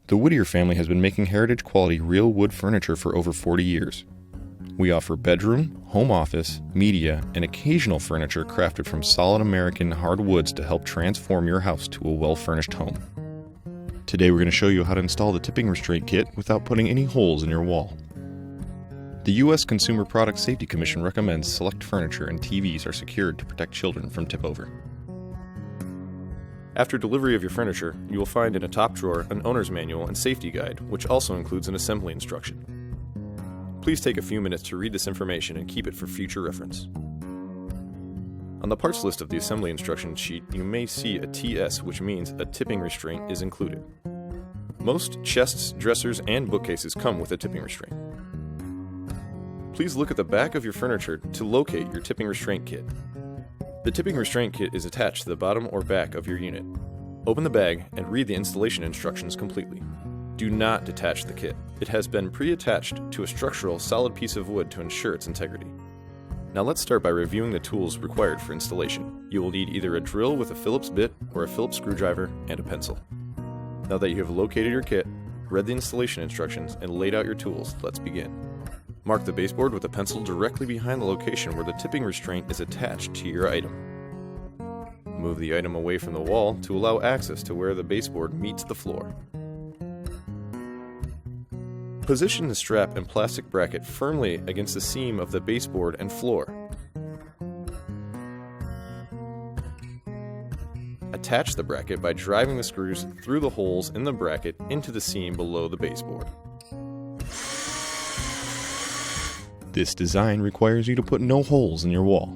The Whittier family has been making heritage-quality real wood furniture for over 40 years. We offer bedroom, home office, media, and occasional furniture crafted from solid American hardwoods to help transform your house to a well-furnished home. Today we're going to show you how to install the Tipping Restraint Kit without putting any holes in your wall. The U.S. Consumer Product Safety Commission recommends select furniture and TVs are secured to protect children from tip-over. After delivery of your furniture, you will find in a top drawer an owner's manual and safety guide, which also includes an assembly instruction. Please take a few minutes to read this information and keep it for future reference. On the parts list of the assembly instruction sheet, you may see a TS, which means a tipping restraint is included. Most chests, dressers, and bookcases come with a tipping restraint. Please look at the back of your furniture to locate your tipping restraint kit. The tipping restraint kit is attached to the bottom or back of your unit. Open the bag and read the installation instructions completely. Do not detach the kit. It has been pre-attached to a structural, solid piece of wood to ensure its integrity. Now let's start by reviewing the tools required for installation. You will need either a drill with a Phillips bit or a Phillips screwdriver and a pencil. Now that you have located your kit, read the installation instructions, and laid out your tools, let's begin. Mark the baseboard with a pencil directly behind the location where the tipping restraint is attached to your item. Move the item away from the wall to allow access to where the baseboard meets the floor. Position the strap and plastic bracket firmly against the seam of the baseboard and floor. Attach the bracket by driving the screws through the holes in the bracket into the seam below the baseboard. This design requires you to put no holes in your wall.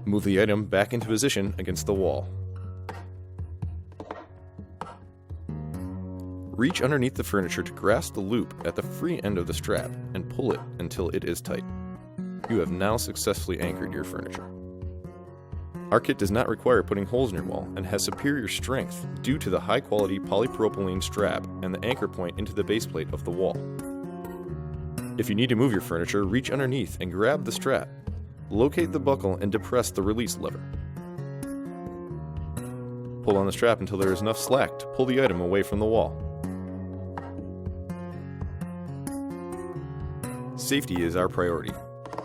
Move the item back into position against the wall. Reach underneath the furniture to grasp the loop at the free end of the strap and pull it until it is tight. You have now successfully anchored your furniture. Our kit does not require putting holes in your wall and has superior strength due to the high-quality polypropylene strap and the anchor point into the base plate of the wall. If you need to move your furniture, reach underneath and grab the strap. Locate the buckle and depress the release lever. Pull on the strap until there is enough slack to pull the item away from the wall. Safety is our priority.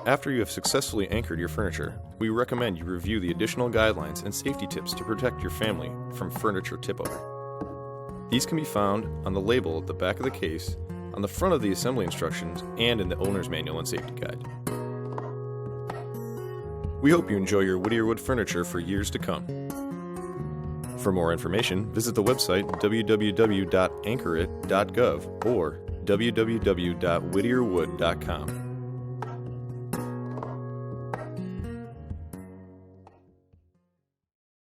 After you have successfully anchored your furniture, we recommend you review the additional guidelines and safety tips to protect your family from furniture tip-over. These can be found on the label at the back of the case, on the front of the assembly instructions, and in the owner's manual and safety guide. We hope you enjoy your Whittier wood furniture for years to come. For more information, visit the website www.anchorit.gov or www.whittierwood.com.